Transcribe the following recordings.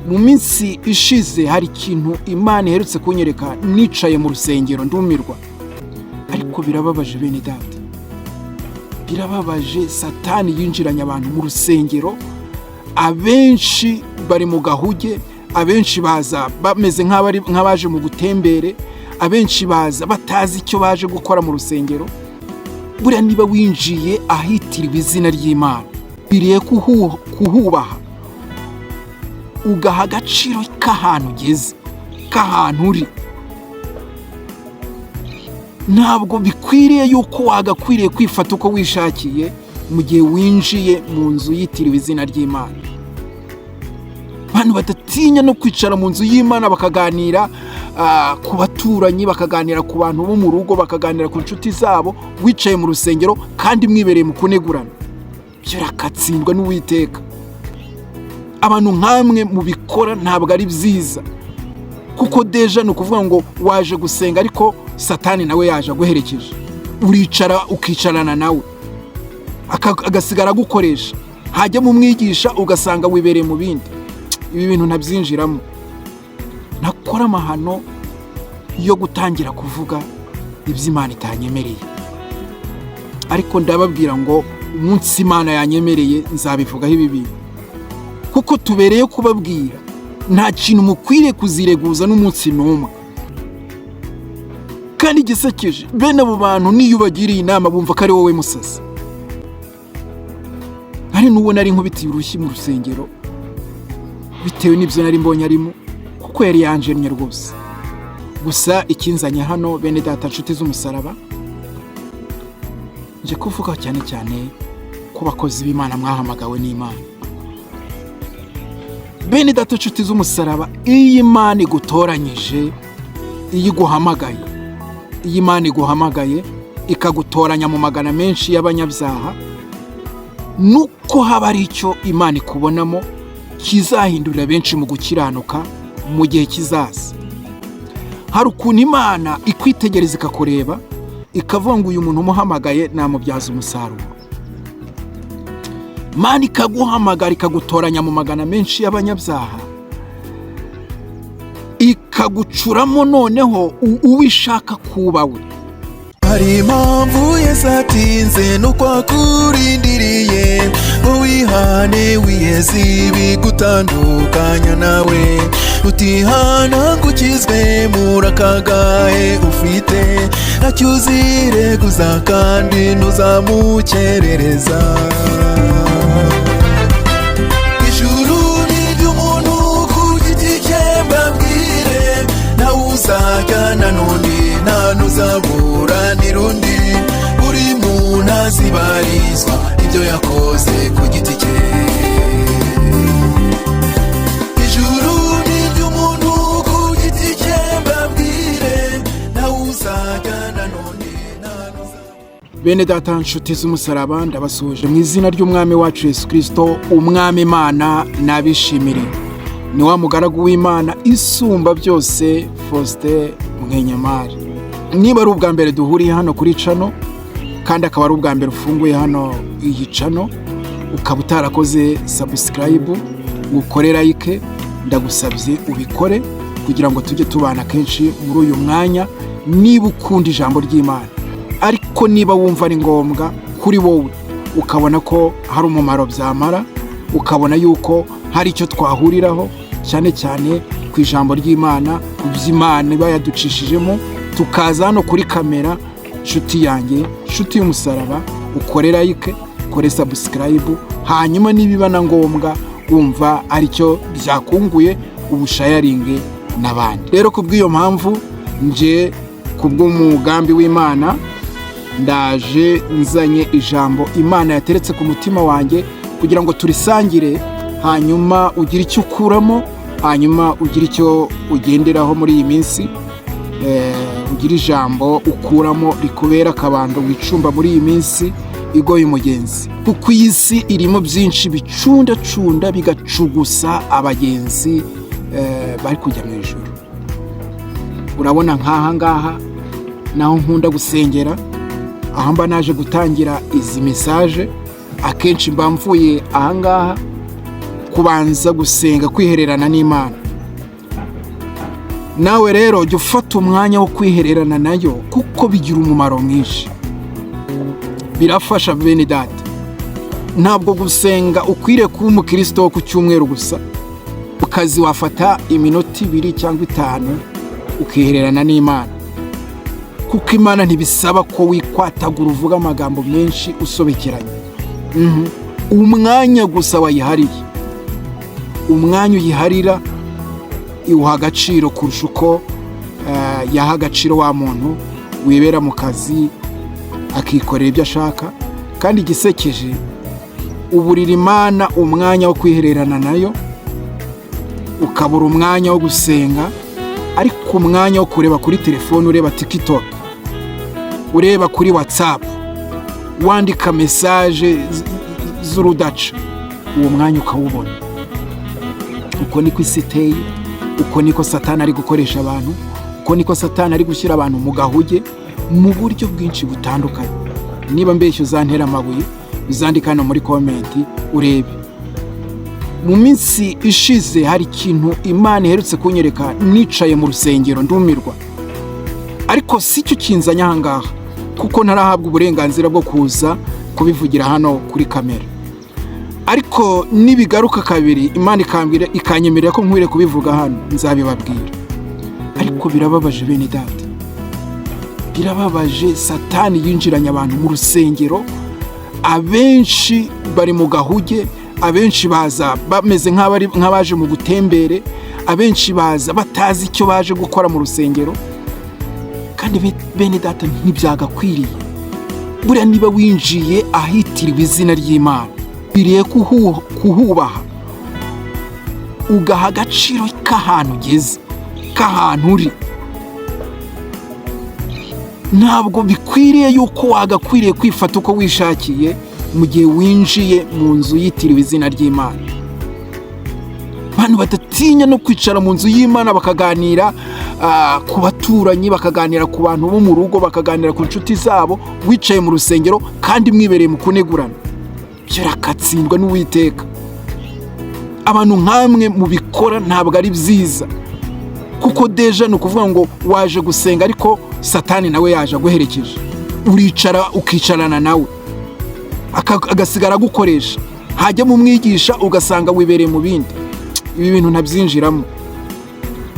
mu minsi ishize hari ikintu Imana iherutse kunyereka nicaye mu rusengero ndumirwa, ariko birababaje bene data, birababaje. Satani yinjiranye abantu mu rusengero, abenshi bari mu gahuge, abenshi baza bameze nk'abaje mu gutembere, abenshi baza batazi icyo baje gukora mu rusengero. Buriya niba winjiye ahitiriwe izina ry'Imana, biriye kuhubaha, ugaha agaciro k'ahantu ugeze, k'ahantu uri. Ntabwo bikwiriye yuko wagakwiriye kwifata uko wishakiye mu gihe winjiye mu nzu yitiriwe izina ry'Imana. Abantu badatinya no kwicara mu nzu y'Imana bakaganira ku baturanyi, bakaganira ku bantu bo mu rugo, bakaganira ku nshuti zabo, wicaye mu rusengero kandi mwibereye mu kunegurana. Birakatsindwa n'Uwiteka. Abantu nk'amwe mu bikora ntabwo ari byiza, kuko deja ni ukuvuga ngo waje gusenga ariko Satani nawe yaje aguherekeje, uricara ukicarana nawe agasigara agukoresha, hajya mu mwigisha ugasanga wibereye mu bindi. Ibi bintu ntabyinjiramo. Nakora amahano yo gutangira kuvuga ibyo Imana itanyemereye, ariko ndababwira ngo umunsi Imana yanyemereye nzabivugaho ibi bintu, kuko tubereye kubabwira nta kintu mukwiriye kuzireguza n'umunsi n'umwe. Kandi gisekeje, bene abo bantu niyo ubagiriye inama bumva ko ari wowe musazi. Hari n'uwo nari nkubitiye urushyi mu rusengero bitewe n'ibyo nari mbonye arimo, kuko yari yanjennye rwose. Gusa ikinzanye hano bene data nshuti z'umusaraba, nje kuvuga cyane cyane ku bakozi b'Imana mwahamagawe n'Imana. Bene data nshuti z'umusaraba, iyo Imana igutoranyije, iyo iguhamagaye, iyo Imana iguhamagaye ikagutoranya mu magana menshi y'abanyabyaha, nuko haba ari icyo Imana ikubonamo kizahindurira benshi mu gukiranuka mu gihe kizaza. Hari ukuntu Imana ikwitegereza ikakureba ikavuga ngo uyu muntu umuhamagaye namubyaza umusaruro. Imana ikaguhamagara ikagutoranya mu magana menshi y'abanyabyaha, ikagucuramo noneho uwishaka kuba we. Hari impamvu yasatinze nuko akurindiriye ngo wihane wiyeze bigutandukanya nawe, utihana ngo ukizwe muri aka gahe ufite, ntacyo uzireguza kandi ntuzamukerereza. Ijuru ni iry'umuntu ku giti cye mbabwire, nawe uzajyana n'undi nta n'uzabura n'irundi, buri muntu azibarizwa ibyo yakoze ku giti cye. Ijuru ni iry'umuntu ku giti cye mbabwire, nawe uzajyana n'undi nta n'uzabura. Bene data nshuti z'umusaraba, ndabasuhuje mu izina ry'Umwami wacu Yesu Kristo, Umwami Imana nabishimire. Ni wa mugaragu w'Imana isumba byose, Faustin Mwenyamari. Niba ari ubwa mbere duhuriye hano kuri channel, kandi akaba ari ubwa mbere ufunguye hano iyi channel, ukaba utarakoze subscribe, ukore like, ndagusabye ubikore kugira ngo tujye tubana kenshi muri uyu mwanya. Niba ukunda ijambo ry'Imana, ariko niba wumva ari ngombwa kuri wowe, ukabona ko hari umumaro byamara, ukabona yuko hari icyo twahuriraho, cyane cyane ku ijambo ry'Imana, ku by'Imana iba yaducishijemo, tukaza hano kuri kamera, nshuti yanjye, nshuti y'umusaraba, ukore like, ukore subscribe, hanyuma nibiba na ngombwa wumva aricyo byakunguye ubushayaringe n'abandi. Rero kubw'iyo mpamvu nje kubw'umugambi w'Imana ndaje nzanye ijambo Imana yateretse ku mutima wanjye kugira ngo turisangire, hanyuma ugira icyo ukuramo, hanyuma ugira icyo ugenderaho muri iyi minsi, ugira ijambo ukuramo rikubera akabando wicumba muri iyi minsi igoye umugenzi, kuko iyi si irimo byinshi bicundacunda bigacugusa abagenzi bari kujya mu ijuru. Urabona nk'aha ngaha naho nkunda gusengera, aho mba naje gutangira izi message, akenshi mba mvuye aha ngaha kubanza gusenga, kwihererana n'Imana. Nawe rero jya ufata umwanya wo kwihererana nayo kuko bigira umumaro mwinshi, birafasha bene data. Ntabwo gusenga ukwiriye kuba umukristo wo ku cyumweru gusa, mu kazi wafata iminota 2 cyangwa 5 ukihererana n'Imana, kuko Imana ntibisaba ko wikwatagura uvuga amagambo menshi usobekeranye. Umwanya gusa wayihariye, umwanya uyiharira iwuha agaciro kurusha uko yaha agaciro wa muntu wibera mu kazi akikorera ibyo ashaka. Kandi igisekeje, uburira Imana umwanya wo kwihererana nayo, ukabura umwanya wo gusenga, ariko umwanya wo kureba kuri telefone, ureba TikTok, ureba kuri WhatsApp, wandika message z'urudaca, uwo mwanya ukawubona. Uko niko isi iteye, uko niko Satani ari gukoresha abantu, uko niko Satani ari gushyira abantu mu gahuge mu buryo bwinshi butandukanye. Niba mbeshyo uzantera amabuye, uzandika hano muri komenti urebe. Mu minsi ishize hari ikintu Imana iherutse kunyereka, nicaye mu rusengero ndumirwa, ariko si cyo kinzanya ahangaha kuko ntarahabwa uburenganzira bwo kuza kubivugira hano kuri kamera. Ariko nibigaruka kabiri Imana ikanyemerera ko nkwiriye kubivuga hano, nzabibabwira. Ariko birababaje bene data, birababaje. Satani yinjiranye abantu mu rusengero, abenshi bari mu gahuge, abenshi baza bameze nk'abaje mu gutembere, abenshi baza batazi icyo baje gukora mu rusengero. Kandi bene data, ntibyagakwiriye. Buriya niba winjiye ahitiriwe izina ry'Imana, biriye kuhubaha, ugaha agaciro k'ahantu ugeze, k'ahantu uri. Ntabwo bikwiriye yuko wagakwiriye kwifata uko wishakiye mu gihe winjiye mu nzu yitiriwe izina ry'Imana. Abantu badatinya no kwicara mu nzu y'Imana bakaganira ku baturanyi, bakaganira ku bantu bo mu rugo, bakaganira ku nshuti zabo, wicaye mu rusengero kandi mwibereye mu kunegurana. Byo rakatsindwa n'Uwiteka. Abantu nk'amwe mu bikora ntabwo ari byiza, kuko deja ni ukuvuga ngo waje gusenga ariko Satani nawe yaje aguherekeje, uricara ukicarana nawe agasigara gukoresha, hajya mu mwigisha ugasanga wibereye mu bindi. Ibi bintu ntabyinjiramo.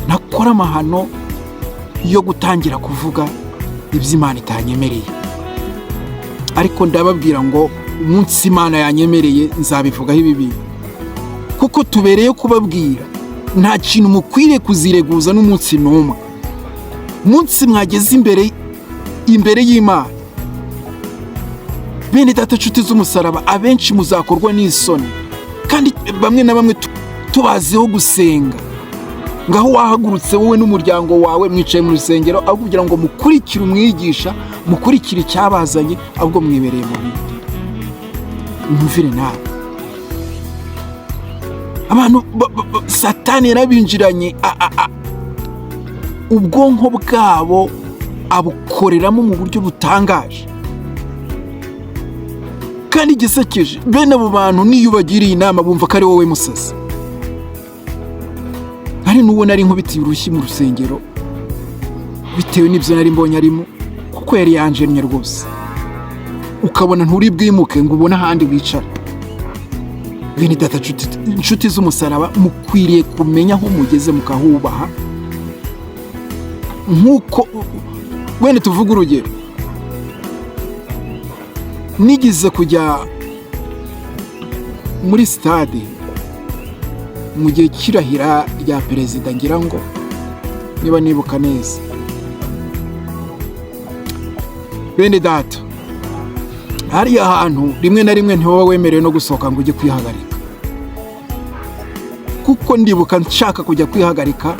Nakora amahano yo gutangira kuvuga iby'Imana itanyemereye, ariko ndababwira ngo umunsi Imana yanyemereye nzabivugaho ibi bintu, kuko tubereye kubabwira. Nta kintu mukwiriye kuzireguza n'umunsi n'umwe. Umunsi mwageze imbere y'Imana, bene data nshuti z'umusaraba, abenshi muzakorwa n'isoni, kandi bamwe na bamwe tubaziho gusenga. Ngaho wahagurutse wowe n'umuryango wawe, mwicaye mu rusengero, aho kugira ngo mukurikire umwigisha, mukurikire icyabazanye, ahubwo mwibereye mu bindi. Mwumvire nawe, abantu Satani yarabinjiranye, ubwonko bwabo abukoreramo mu buryo butangaje. Kandi igisekeje, bene abo bantu niyo ubagiriye inama bumva ko ari wowe musazi. Hari n'uwo nari nkubitiye urushyi mu rusengero bitewe n'ibyo nari mbonye arimo, kuko yari yanjennye rwose, ukabona nturi bwimuke ngo ubone ahandi wicara. Bene data inshuti z'umusaraba, mukwiriye kumenya aho mugeze mukahubaha. Nk'uko wene tuvuga urugero, nigize kujya muri stade mu gihe cy'irahira rya perezida, ngira ngo niba nibuka neza. Bene data, hariya hantu rimwe na rimwe ntiwaba wemerewe no gusohoka ngo ujye kwihagarika, kuko ndibuka nshaka kujya kwihagarika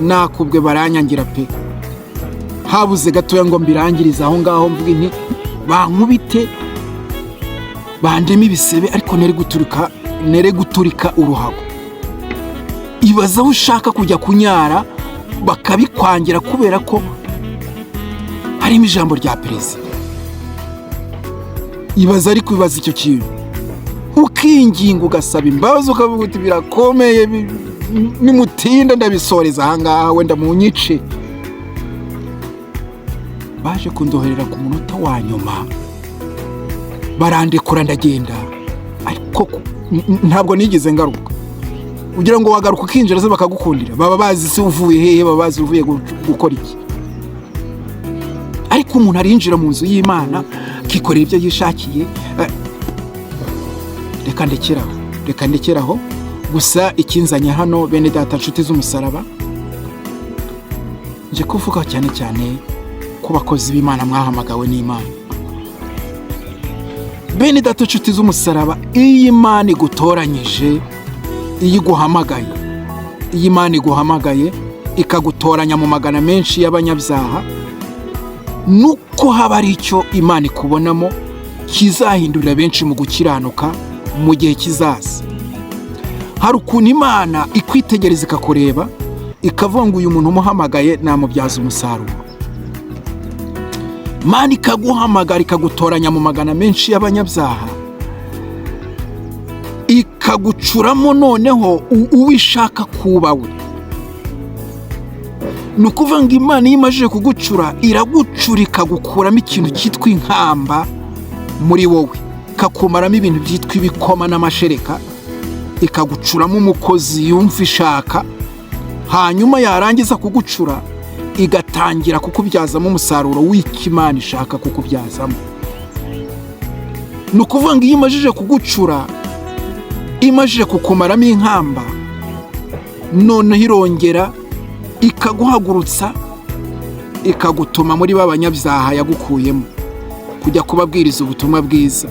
nakubwe baranyangira pe. Habuze gatoya ngo mbirangirize aho ngaho, mvuga nti bankubite bandemo ibisebe, ariko nere guturika uruhago. Ibaza aho ushaka kujya kunyara bakabikwangira kubera ko harimo ijambo rya perezida. Ibaza, ariko ibaza icyo kintu, ukinginga ugasaba imbabazi ukavuga uti birakomeye nimutinda ndabisoreza ahangaha wenda mu nyice. Baje kundoherera ku munota wa nyuma barandekura ndagenda, ariko ntabwo nigeze ngaruka. Ugira ngo wagaruka ukinjira se bakagukundira, baba bazi se uvuye hehe, baba bazi uvuye gukora iki. Ariko umuntu arinjira mu nzu y'Imana akikorera ibyo yishakiye. Reka ndekeraho gusa ikinzanye hano bene data nshuti z'umusaraba, nje kuvuga cyane cyane ku bakozi b'Imana mwahamagawe n'Imana. Bene data nshuti z'umusaraba, iyi Imana igutoranyije, iyi Imana iguhamagaye ikagutoranya mu magana menshi y'abanyabyaha, nuko haba ari icyo Imana ikubonamo kizahindurira benshi mu gukiranuka mu gihe kizaza. Hari ukuntu Imana ikwitegereza ikakureba ikavuga ngo uyu muntu umuhamagaye namubyaza umusaruro. Imana ikaguhamagara ikagutoranya mu magana menshi y'abanyabyaha, ikagucuramo noneho uwishaka kuba we. Ni ukuvuga ngo Imana iyo imajije kugucura iragucura ikagukuramo ikintu cyitwa inkamba muri wowe, ikakumaramo ibintu byitwa ibikoma n'amashereka, ikagucuramo umukozi yumva ishaka, hanyuma yarangiza kugucura igatangira kukubyazamo umusaruro w'icyo Imana ishaka kukubyazamo. Ni ukuvuga ngo iyo imajije kugucura, imajije kukumaramo inkamba, noneho irongera ikaguhagurutsa ikagutuma muri b'abanyabyaha yagukuyemo kujya kubabwiriza ubutumwa bwiza,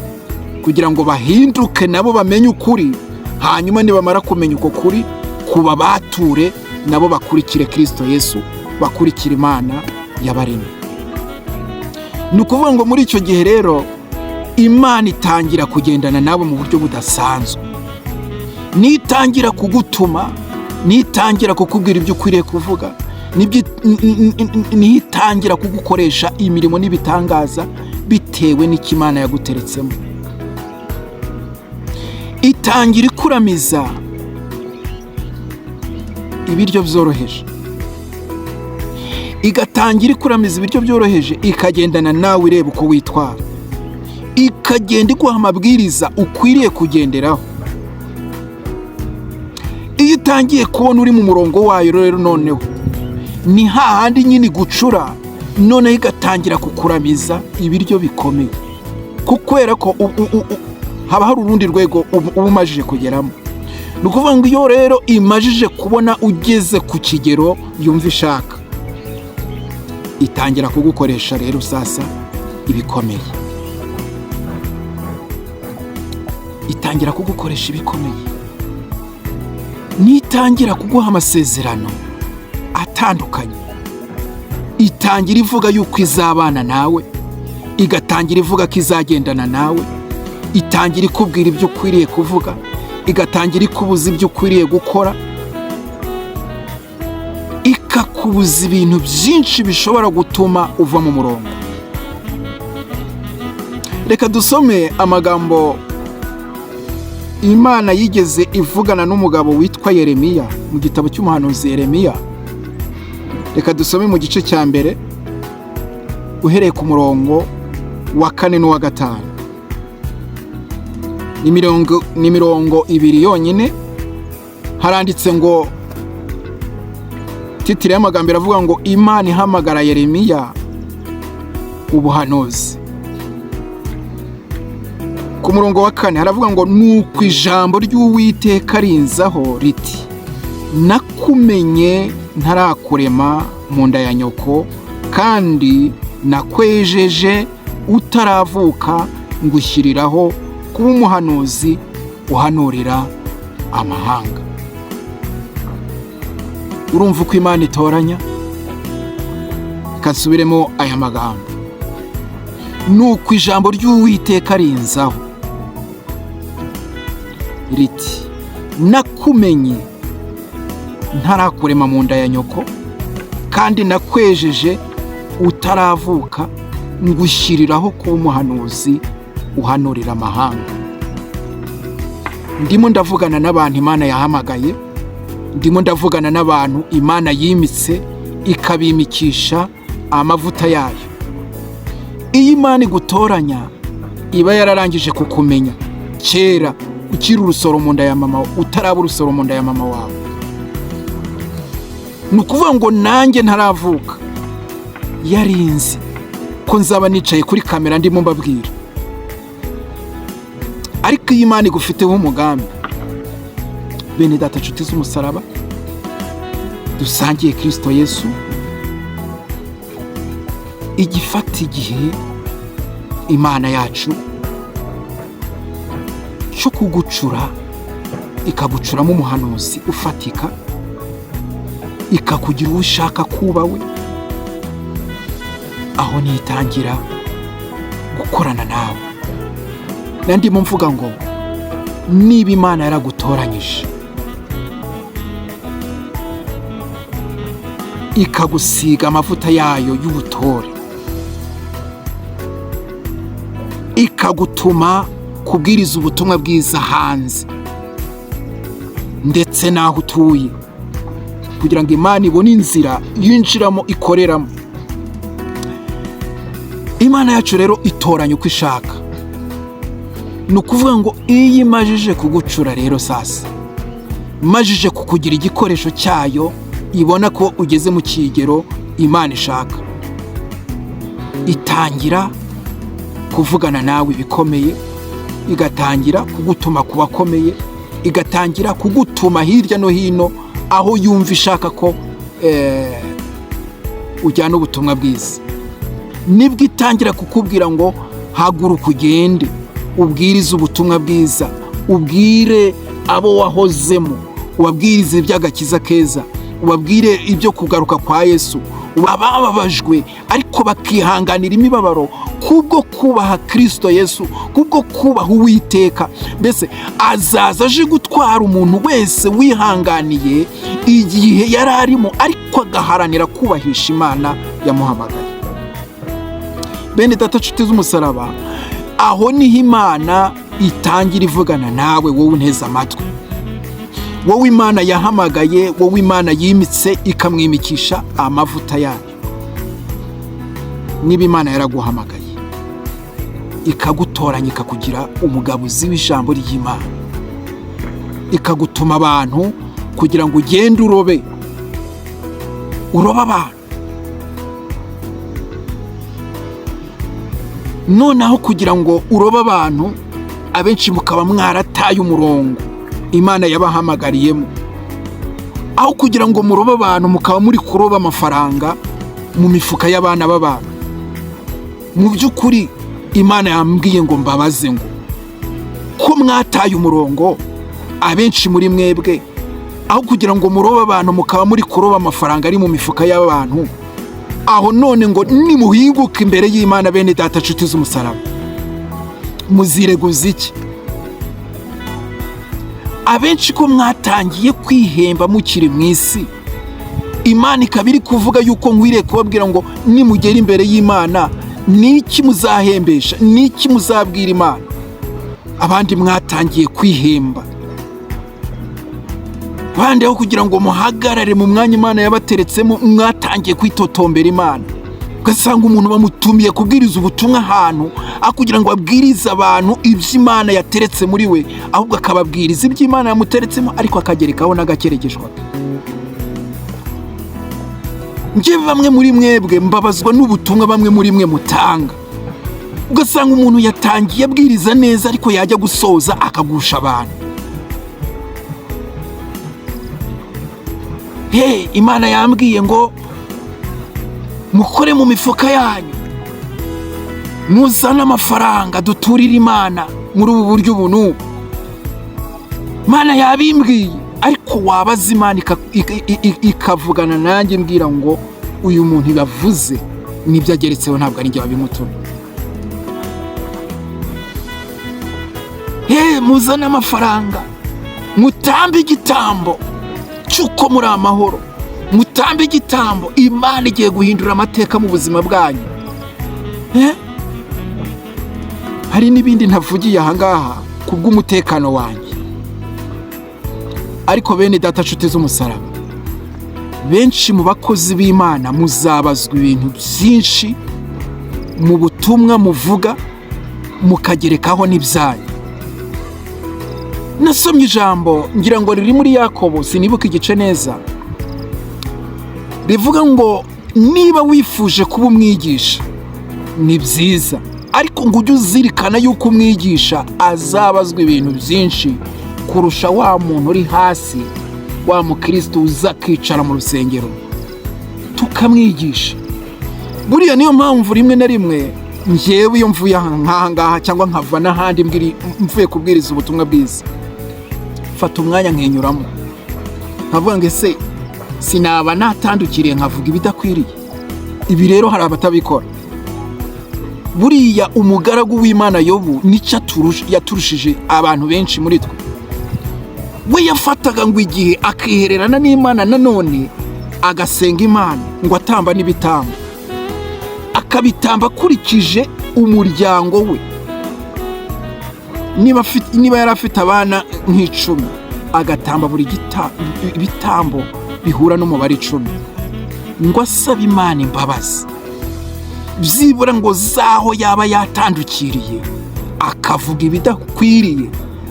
kugira ngo bahinduke nabo bamenye ukuri, hanyuma nibamara kumenya uko kuri kuba bature nabo bakurikire Kristo Yesu, bakurikira Imana yabaremye. Ni ukuvuga ngo muri icyo gihe rero Imana itangira kugendana nabo mu buryo budasanzwe, nitangira kugutuma, nitangira kukubwira ibyo ukwiriye kuvuga, nitangira kugukoresha imirimo n'ibitangaza bitewe n'icyo Imana yaguteretsemo. Itangira ikuramiza ibiryo byoroheje, igatangira ikuramiza ibiryo byoroheje, ikagendana nawe ireba uko witwara, ikagenda iguha amabwiriza ukwiriye kugenderaho. Iyo utangiye kubona uri mu murongo wayo rero, noneho ni hahandi nyine gucura, noneho igatangira kukuramiza ibiryo bikomeye, kubera ko haba hari urundi rwego uba umajije kugeramo. Ni ukuvuga ngo iyo rero imajije kubona ugeze ku kigero yumva ishaka, itangira kugukoresha rero sasa ibikomeye, itangira kugukoresha ibikomeye, nitangira kuguha amasezerano atandukanye, itangira ivuga yuko izabana nawe, igatangira ivuga ko izagendana nawe, itangira ikubwira ibyo ukwiriye kuvuga, igatangira ikubuza ibyo ukwiriye gukora, ikakubuza ibintu byinshi bishobora gutuma uva mu murongo. Reka dusome amagambo Imana yigeze ivugana n'umugabo witwa Yeremiya mu gitabo cy'umuhanuzi Yeremiya. Reka dusome mu gice cya mbere uhereye ku murongo wa 4 n'uwa 5. Ni mirongo ibiri yonyine. Haranditse ngo, titire y'amagambo iravuga ngo Imana ihamagara Yeremiya ubuhanuzi. Ku murongo wa 4 haravuga ngo, nuko ijambo ry'Uwiteka rinzaho riti, nakumenye ntarakurema mu nda ya nyoko, kandi nakwejeje utaravuka ngushyiriraho kuba umuhanuzi uhanurira amahanga. Urumva uko Imana itoranya? Kasubiremo aya magambo, nuko ijambo ry'Uwiteka rinzaho riti, nakumenye ntarakurema mu nda ya nyoko, kandi nakwejeje utaravuka ngushyiriraho kuba umuhanuzi uhanurira amahanga. ndimo ndavugana n'abantu Imana yahamagaye, ndimo ndavugana n'abantu Imana yimitse ikabimikisha amavuta yayo. Iyo Imana igutoranya iba yararangije kukumenya kera ukiri urusoro mu nda ya mama, utaraba urusoro mu nda ya mama wawe. Ni ukuvuga ngo nanjye ntaravuka yarinzi ko nzaba nicaye kuri kamera ndimo mbabwira. Ariko iyo Imana igufiteho umugambi, bene data nshuti z'umusaraba dusangiye Kristo Yesu, igifata igihe Imana yacu cyo kugucura, ikagucuramo umuhanuzi ufatika, ikakugira uwo ushaka kuba we, aho nitangira gukorana nawe. Nandimo mvuga ngo niba Imana yaragutoranyije ikagusiga amavuta yayo y'ubutore, ikagutuma kubwiriza ubutumwa bwiza hanze ndetse n'aho utuye, kugira ngo Imana ibone inzira yinjiramo ikoreramo. Imana yacu rero itoranya uko ishaka. Ni ukuvuga ngo iyo imajije kugucura rero sasa, imajije kukugira igikoresho cyayo, ibona ko ugeze mu kigero Imana ishaka, itangira kuvugana nawe ibikomeye, igatangira kugutuma ku bakomeye, igatangira kugutuma hirya no hino aho yumva ishaka ko ujyana ubutumwa bwiza. Nibwo itangira kukubwira ngo haguruka ugende ubwirize ubutumwa bwiza, ubwire abo wahozemo, ubabwirize iby'agakiza keza, ubabwire ibyo kugaruka kwa Yesu, abababajwe ariko bakihanganira imibabaro kubwo kubaha Kristo Yesu, kubwo kubaha Uwiteka. Mbese azaza aje gutwara umuntu wese wihanganiye igihe yari arimo, ariko agaharanira kubahisha Imana yamuhamagaye. Bene data nshuti z'umusaraba, aho niho Imana itangira ivugana nawe, wowe unteze amatwi, wowe Imana yahamagaye, wowe Imana yimitse ikamwimikisha amavuta yayo. Niba Imana yaraguhamagaye ikagutoranya, ikakugira umugabuzi w'ijambo ry'Imana, ikagutuma abantu kugira ngo ugende urobe abantu, noneho kugira ngo urobe abantu, abenshi mukaba mwarataye umurongo Imana yabahamagariyemo. Aho kugira ngo murobe abantu, mukaba muri kuroba amafaranga mu mifuka y'abana b'abantu. Mu by'ukuri Imana yambwiye ngo mbabaze ngo ko mwataye umurongo abenshi muri mwebwe, aho kugira ngo murobe abantu mukaba muri kuroba amafaranga ari mu mifuka y'abantu. Aho none ngo nimuhinguke imbere y'Imana, bene data nshuti z'umusaraba, muzireguza iki? Abenshi ko mwatangiye kwihemba mukiri mu isi, Imana ikaba iri kuvuga yuko nkwiriye kubabwira ngo nimugera imbere y'Imana niki muzahembesha, niki muzabwira Imana. Abandi mwatangiye kwihemba, bandi aho kugira ngo muhagarare mu mwanya Imana yabateretsemo, mwatangiye kwitotombera Imana. Ugasanga umuntu bamutumiye kubwiriza ubutumwa ahantu, aho kugira ngo abwirize abantu iby'Imana yateretse muri we, ahubwo akababwiriza iby'Imana yamuteretsemo, ariko akagerekaho n'agakeregeshwa. Njye bamwe muri mwebwe mbabazwa n'ubutumwa bamwe muri mwe mutanga. Ugasanga umuntu yatangiye abwiriza neza, ariko yajya gusoza akagusha abantu. Imana yambwiye ngo mukore mu mifuka yanyu, muzane amafaranga duturire Imana muri ubu buryo ubu. Imana yabimbwiye, ariko wabaza Imana ikavugana nanjye mbwira ngo uyu muntu yavuze nibyo ageretseho, ntabwo ari njye wabimutuma. Muzane amafaranga, mutambe igitambo cyuko muri amahoro, mutambe igitambo. Imana igiye guhindura amateka mu buzima bwanyu. Hari n'ibindi ntavugiye ahangaha kubw'umutekano wanjye, ariko bene data nshuti z'umusaraba, benshi mu bakozi b'Imana muzabazwa ibintu byinshi mu butumwa muvuga mukagerekaho n'ibyanyu. Nasomye ijambo ngira ngo riri muri Yakobo, sinibuka igice neza, rivuga ngo niba wifuje kuba umwigisha ni byiza, ariko ngo ujye uzirikana yuko umwigisha azabazwa ibintu byinshi kurusha wa muntu uri hasi, wa mukristo uza akicara mu rusengero tukamwigisha. Buriya niyo mpamvu rimwe na rimwe njyewe iyo mvuye aha ngaha cyangwa nkava n'ahandi mvuye kubwiriza ubutumwa bwiza, fata umwanya nkenyuramo nkavuga ngo ese sinaba natandukiriye nkavuga ibidakwiriye? Ibi rero hari abatabikora. Buriya umugaragu w'Imana Yobu nicyo yaturushije abantu benshi muri twe. We yafataga ngo igihe akihererana n'Imana, nanone agasenga Imana, ngo atamba n'ibitambo, akabitamba akurikije umuryango we. Niba yari afite abana nk'icumi, agatamba buri ibitambo bihura n'umubare 10, ngo asaba Imana imbabazi, byibura ngo zaho yaba yatandukiriye akavuga ibidakwiriye,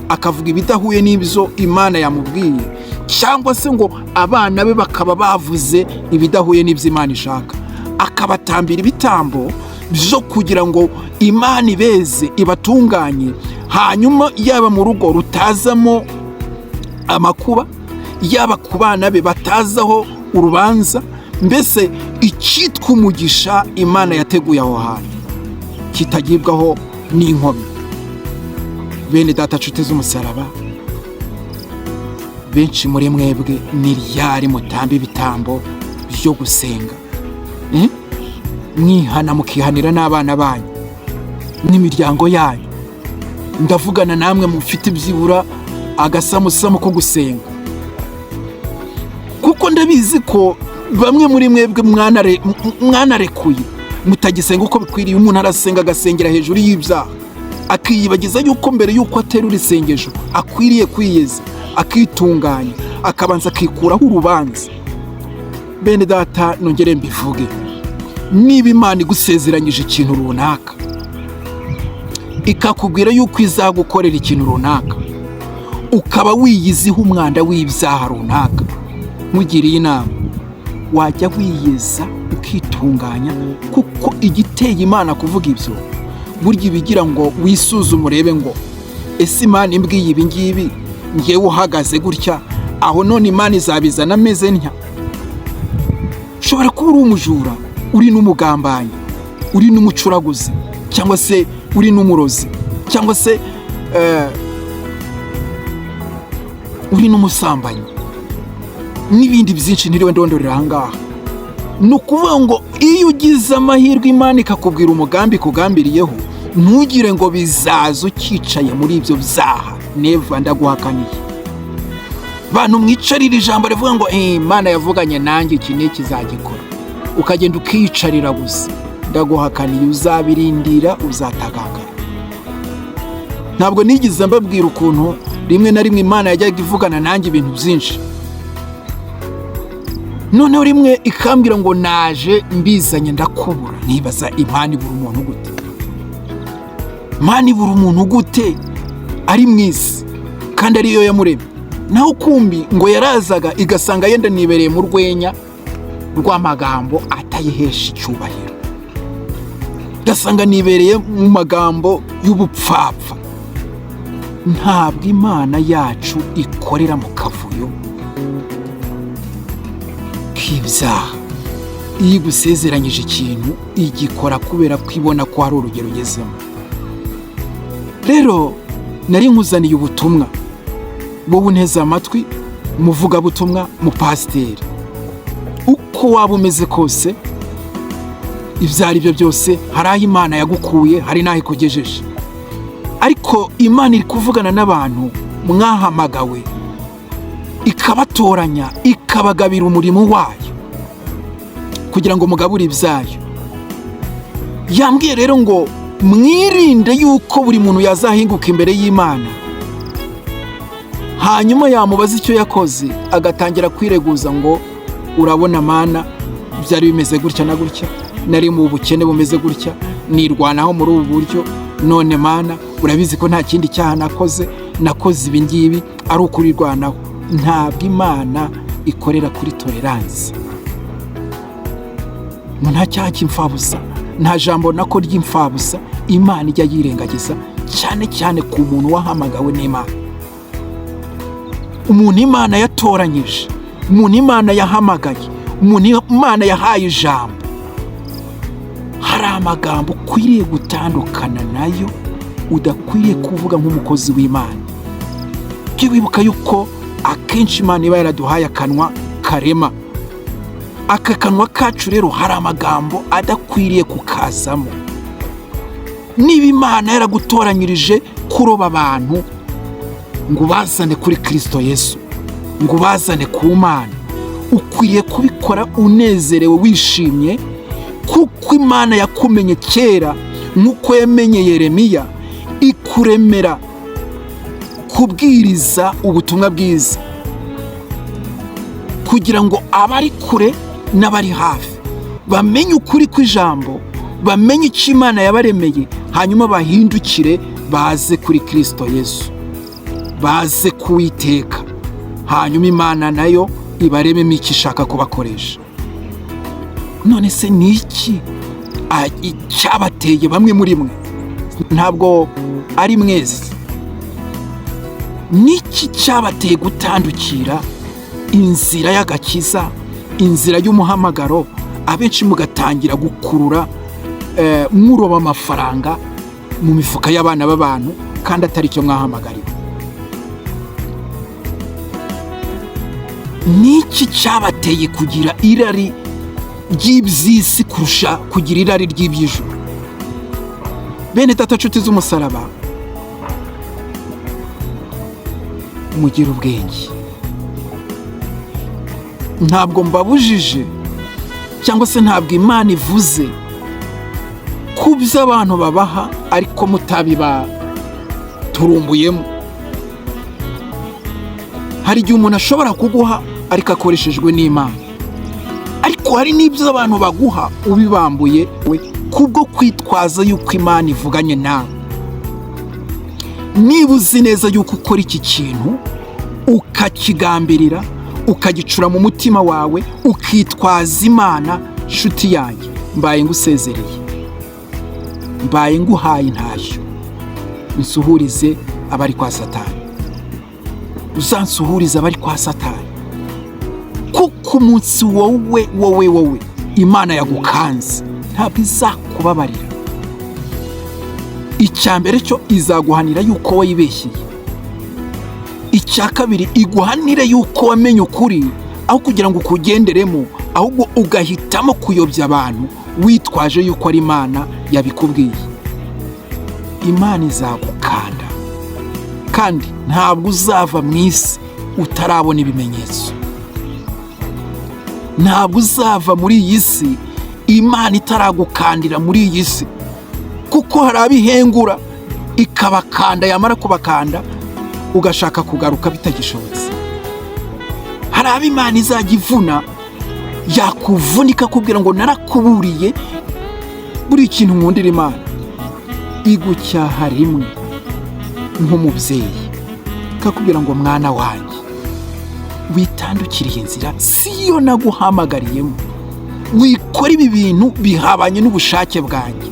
akavuga ibidahuye n'ibyo Imana yamubwiye, cyangwa se ngo abana be bakaba bavuze ibidahuye n'ibyo Imana ishaka, akabatambira ibitambo byo kugira ngo Imana ibeze ibatunganye, hanyuma yaba mu rugo rutazamo amakuba, yaba ku bana be batazaho urubanza, mbese icyitwa umugisha Imana yateguye aho hantu kitagibwaho n'inkomyi. Bene data nshuti z'umusaraba, benshi muri mwebwe ni ryari mutamba ibitambo byo gusenga? Mwihana mukihanira n'abana banyu n'imiryango yanyu. Ndavugana namwe mufite ibyibura agasamusamo ko gusenga, kuko ndabizi ko bamwe muri mwebwe mwanarekuye mutagisenga uko bikwiriye. Umuntu arasenga agasengera hejuru y'ibyaha, akiyibagiza yuko mbere yuko aterura isengesho akwiriye kwiyeza, akitunganya, akabanza akikuraho urubanza. Bene data, nongere mbivuge, niba Imana igusezeranyije ikintu runaka, ikakubwira yuko izagukorera ikintu runaka, ukaba wiyiziho umwanda w'ibyaha runaka, nkugiriye inama wajya wiyeza ukitunganya, kuko igiteye Imana kuvuga ibyo burya ibigira ngo wisuzume urebe ngo ese Imana imbwiye ibi ngibi ngewe uhagaze gutya, aho none Imana izabizana ameze ntya? Ushobora kuba uri umujura, uri n'umugambanyi, uri n'umucuraguzi, cyangwa se uri n'umurozi, cyangwa se uri n'umusambanyi n'ibindi byinshi ntiriwe ndondorera aha ngaha. Ni ukuvuga ngo iyo ugize amahirwe Imana ikakubwira umugambi kugambiriyeho, ntugire ngo bizaza ukicaye muri ibyo byaha. Neva, ndaguhakaniye. Bantu mwicarira ijambo rivuga ngo Imana yavuganye nanjye iki n'iki izagikora, ukagenda ukiyicarira gusa, ndaguhakaniye uzabirindira, uzatagangara. Ntabwo nigize mbabwira ukuntu rimwe na rimwe Imana yajyaga ivugana nanjye ibintu byinshi, noneho rimwe ikambwira ngo naje mbizanye ndakubura. Nibaza, Imana ibura umuntu gute? Imana ibura umuntu gute ari mu isi kandi ariyo yamuremye? Naho kumbi ngo yarazaga igasanga yenda nibereye mu rwenya rw'amagambo atayihesha icyubahiro, igasanga nibereye mu magambo y'ubupfapfa. Ntabwo Imana yacu ikorera mu kavuyo k'ibyaha. Iyo igusezeranyije ikintu igikora kubera ko ibona ko hari urugero ugezemo. Rero nari nkuzaniye ubutumwa, wowe unteze amatwi, umuvugabutumwa, mupasiteri, uko waba umeze kose, ibyo ari byo byose, hari aho Imana yagukuye, hari n'aho ikugejeje. Ariko Imana iri kuvugana n'abantu mwahamagawe, ikabatoranya, ikabagabira umurimo wayo kugira ngo mugabure ibyayo. Yambwiye rero ngo mwirinde yuko buri muntu yazahinguka imbere y'Imana hanyuma yamubaza icyo yakoze agatangira kwireguza ngo urabona mana, byari bimeze gutya na gutya, nari mu bukene bumeze gutya, nirwanaho muri ubu buryo, none mana urabizi ko nta kindi cyaha nakoze ibi ngibi ari ukurirwanaho. Ntabwo Imana ikorera kuri tolerance. Nta cyaha cy'imfabusa, nta jambo nako ry'imfabusa Imana ijya yirengagiza, cyane cyane ku muntu wahamagawe n'Imana. Umuntu Imana yatoranyije, umuntu Imana yahamagaye, umuntu Imana yahaye ijambo, hari amagambo ukwiriye gutandukana nayo, udakwiriye kuvuga nk'umukozi w'Imana. Jya wibuka yuko akenshi Imana iba yaraduhaye akanwa karema. Aka kanwa kacu rero hari amagambo adakwiriye kukazamo. Niba Imana yaragutoranyirije kuroba abantu ngo bazane kuri Kristo Yesu, ngo bazane ku Mana, ukwiriye kubikora unezerewe, wishimye, kuko Imana yakumenye kera nk'uko yamenye Yeremiya, ikuremera kubwiriza ubutumwa bwiza, kugira ngo abari kure n'abari hafi bamenye ukuri kw'ijambo, bamenye icyo Imana yabaremeye, hanyuma bahindukire baze kuri Kristo Yesu, baze kuwiteka, hanyuma Imana nayo ibarememo icyo ishaka kubakoresha. None se ni iki cyabateye bamwe muri mwe? Ntabwo ari mwezi. Ni iki cyabateye gutandukira inzira y'agakiza, inzira y'umuhamagaro, abenshi mugatangira gukurura muroba amafaranga mu mifuka y'abana b'abantu kandi atari cyo mwahamagariwe? Ni iki cyabateye kugira irari ry'iby'isi kurusha kugira irari ry'iby'ijuru? Bene data nshuti z'umusaraba, mugire ubwenge. Ntabwo mbabujije cyangwa se ntabwo Imana ivuze ku byo abantu babaha ariko mutabibaturumbuyemo. Hari igihe umuntu ashobora kuguha ariko akoreshejwe n'Imana, ariko hari n'ibyo abantu baguha ubibambuye we kubwo kwitwaza yuko Imana ivuganye nawe. Niba uzi neza yuko ukora iki kintu ukakigambirira, ukagicura mu mutima wawe, ukitwaza Imana, nshuti yanjye, mbaye ngusezereye, mbaye nguhaye intashyo, nsuhurize abari kwa Satani. Uzansuhurize abari kwa Satani, kuko umunsi wowe Imana yagukanze ntabwo izakubabarira. Icya mbere cyo izaguhanira yuko wayibeshyeye. Icya kabiri iguhanire yuko wamenye ukuri, aho kugira ngo ukugenderemo, ahubwo ugahitamo kuyobya abantu witwaje yuko ari Imana yabikubwiye. Imana izagukanda kandi ntabwo uzava mu isi utarabona ibimenyetso. Ntabwo uzava muri iyi si Imana itaragukandira muri iyi si, kuko hari abihengura ikabakanda, yamara kubakanda ugashaka kugaruka bitagishobotse. Hari abo Imana izajya ivuna, yakuvunika kubwira ngo narakuburiye. Buri kintu nkundira Imana, igucyaha rimwe nk'umubyeyi, kakubwira ngo mwana wanjye witandukiriye inzira siyo naguhamagariyemo, wikora ibi bintu bihabanye n'ubushake bwanjye,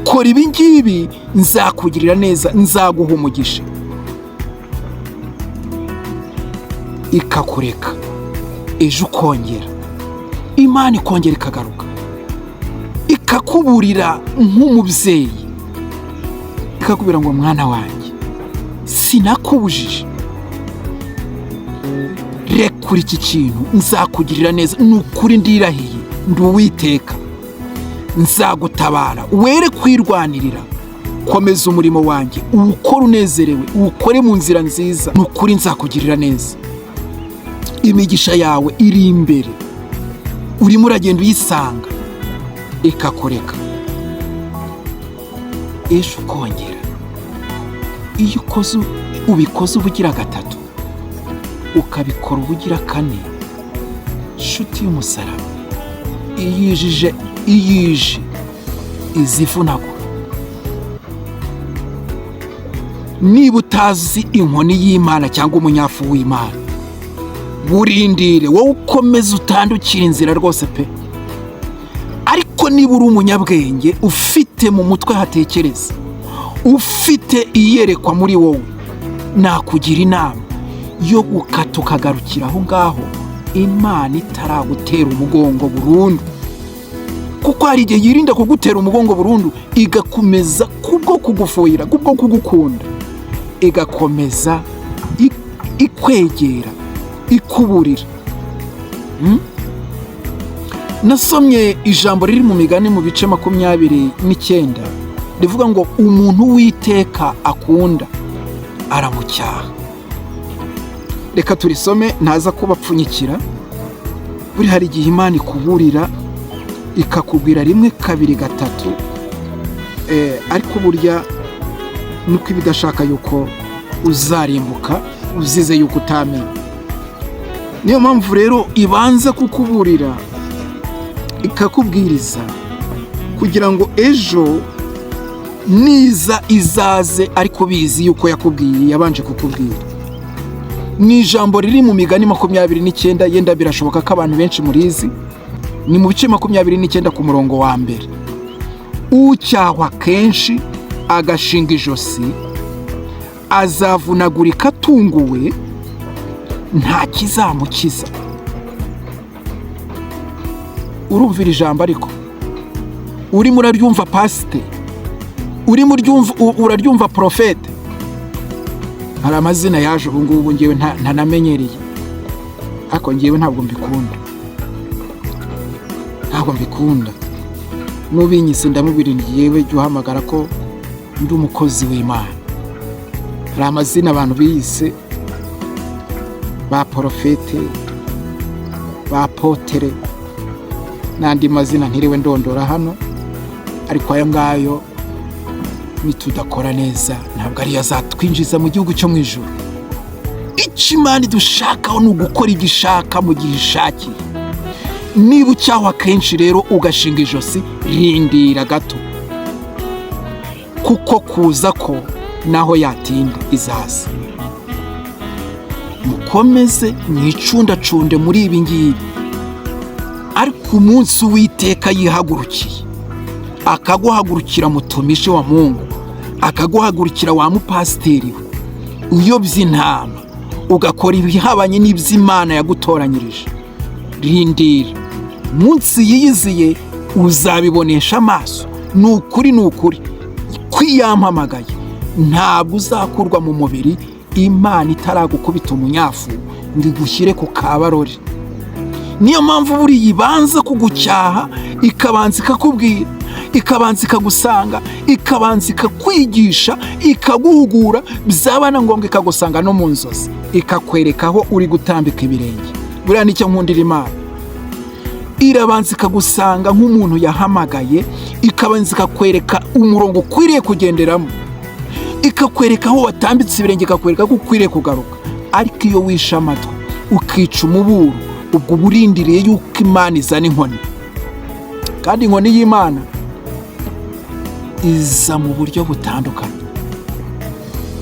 kora ibi ngibi nzakugirira neza, nzaguha umugisha. Ikakureka, ejo ukongera, Imana ikongera ikagaruka, ikakuburira nk'umubyeyi, ikakubwira ngo mwana wanjye sinakubujije, rekura iki kintu, nzakugirira neza, ni ukuri ndirahiye, ndi Uwiteka, nzagutabara, were kwirwanirira, komeza umurimo wanjye, uwukore unezerewe, uwukore mu nzira nziza, ni ukuri nzakugirira neza. Imigisha yawe iri imbere, urimo uragenda uyisanga, ikakureka, ejo ukongera. Iyo ubikoze ubugira gatatu, ukabikora ubugira kane, nshuti y'umusaraba, iyije izivunagura. Niba utazi inkoni y'Imana cyangwa umunyafu w'Imana, burindire wowe ukomeze utandukira inzira rwose pe. Ariko niba uri umunyabwenge, ufite mu mutwe hatekereza, ufite iyerekwa muri wowe, nakugira inama yo gukata ukagarukira aho ngaho, Imana itaragutera umugongo burundu. Kuko hari igihe yirinda kugutera umugongo burundu, igakomeza kubwo kugufuhira, kubwo kugukunda, igakomeza ikwegera, ikuburira. Nasomye ijambo riri mu Migani mu bice 29 rivuga ngo umuntu Uwiteka akunda aramucyaha. Reka turisome ntaza kubapfunyikira. Buri hari igihe Imana ikuburira ikakubwira rimwe kabiri gatatu, ariko burya nuko ibidashaka yuko uzarimbuka uzize yuko utamenya. Niyo mpamvu rero ibanza kukuburira ikakubwiriza kugira ngo ejo niza izaze ariko bizi yuko yakubwiye, yabanje kukubwira. Ni ijambo riri mu Migani 29, yenda birashoboka ko abantu benshi murizi. Ni mu bice 29 ku murongo wa mbere. Ucyahwa kenshi agashinga ijosi, azavunagurika atunguwe, nta kizamukiza. Urumvira ijambo ariko urimo uraryumva pasite, urimo uraryumva profete. Hari amazina yaje ubu ngubu ngewe ntanamenyereye, ariko ngewe ntabwo mbikunda. Nubinyise ndamubwira ngewe jya uhamagara ko ndi umukozi w'Imana. Hari amazina abantu biyise ba profete, ba potere, n'andi mazina ntiriwe ndondora hano, ariko aya ngayo nitudakora neza ntabwo ari azatwinjiza mu gihugu cyo mu ijuru. Icyo Imana idushakaho ni ugukora ibyo ishaka mu gihe ishakiye. Niba ucyahwa kenshi rero ugashinga ijosi, rindira gato, kuko kuza ko naho yatinda izaza. Mukomeze mwicundacunde muri ibi ngibi, ariko umunsi Uwiteka yihagurukiye akaguhagurukira mutumishi wa Mungu, akaguhagurukira wa mupasiteri we uyobya intama, ugakora ibihabanye n'iby'Imana yagutoranyirije, rindira. Munsi yiyiziye uzabibonesha amaso. Ni ukuri kwiyampamagaye ntabwo uzakurwa mu mubiri Imana itaragukubita umunyafu ngo igushyire ku kabarori. Niyo mpamvu buriya ibanza kugucyaha, ikabanza ikakubwira, ikabanza ikagusanga, ikabanza ikakwigisha, ikaguhugura, byaba na ngombwa ikagusanga no mu nzozi, ikakwereka aho uri gutambika ibirenge. Buriya nicyo nkundira Imana. Irabanza ikagusanga nk'umuntu yahamagaye, ikabanza ikakwereka umurongo ukwiriye kugenderamo, ikakwereka aho watambitse ibirenge, ikakwereka ko ukwiriye kugaruka. Ariko iyo wishe amatwi ukica umuburo, ubwo burindiriye yuko Imana izana inkoni. Kandi inkoni y'Imana iza mu buryo butandukanye.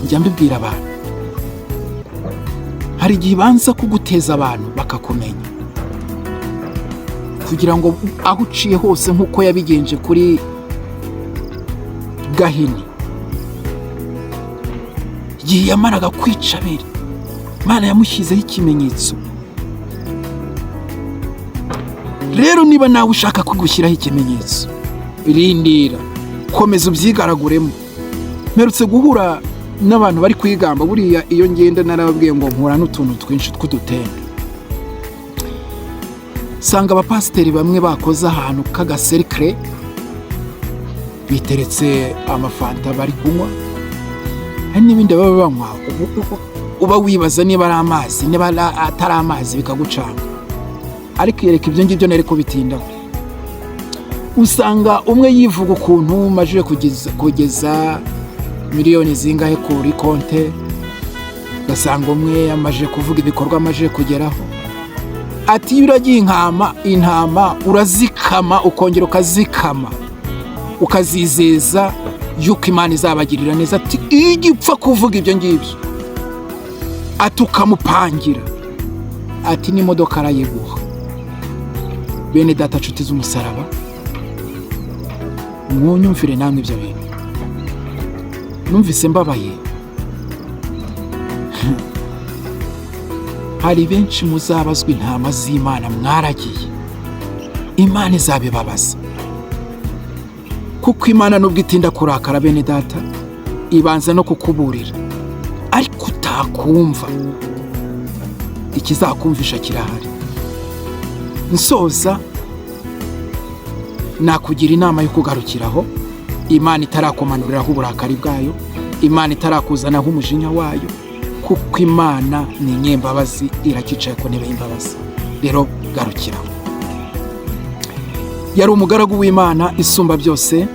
Njya mbibwira abantu, hari igihe ibanza kuguteza abantu bakakumenya, kugira ngo aho uciye hose nk'uko yabigenje kuri Gahini, igihe yamaraga kwica Abeli, Imana yamushyizeho ikimenyetso. Rero niba nawe ushaka kugushyiraho ikimenyetso, rindira, komeza ubyigaraguremo. Mperutse guhura n'abantu bari kwigamba. Buriya iyo ngenda narababwiye ngo mpura n'utuntu twinshi tw'udutende. Sanga abapasiteri bamwe bakoze ahantu k'agaserikire, biteretse amafanta bari kunywa, hari n'ibindi baba banywa uba wibaza niba ari amazi, niba atari amazi bikagucanga. Ariko yereka ibyo ngibyo nari kubitindaho. Usanga umwe yivuga ukuntu majije kugeza miliyoni zingahe kuri konte, ugasanga umwe amaje kuvuga ibikorwa amaje kugeraho, ati iyo uragiye intama urazikama ukongera ukazikama ukazizeza yuko Imana izabagirira neza, ati iyo igipfa kuvuga ibyo ngibyo ati ukamupangira ati n'imodoka arayiguha. Bene data nshuti z'umusaraba, mwunyumvire namwe ibyo bintu. Numvise mbabaye. Hari benshi muzabazwa intama z'Imana mwaragiye, Imana izabibabaza, kuko Imana nubwo itinda kurakara bene data, ibanza no kukuburira, ariko utakumva. Ikizakumvisha kirahari. Nsoza nakugira inama yo kugarukiraho, Imana itarakumanuriraho uburakari bwayo, Imana itarakuzanaho umujinya wayo, kuko Imana ni inyembabazi, irakicaye ku ntebe y'imbabazi. Rero garukiraho. Yari umugaragu w'Imana isumba byose,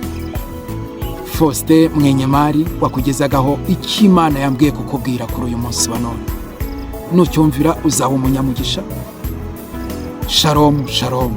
Faustin Mwenyemari, wakugezagaho icyo Imana yambwiye kukubwira kuri uyu munsi wa none. Nucyumvira uzaba umunyamugisha. Shalom, shalom.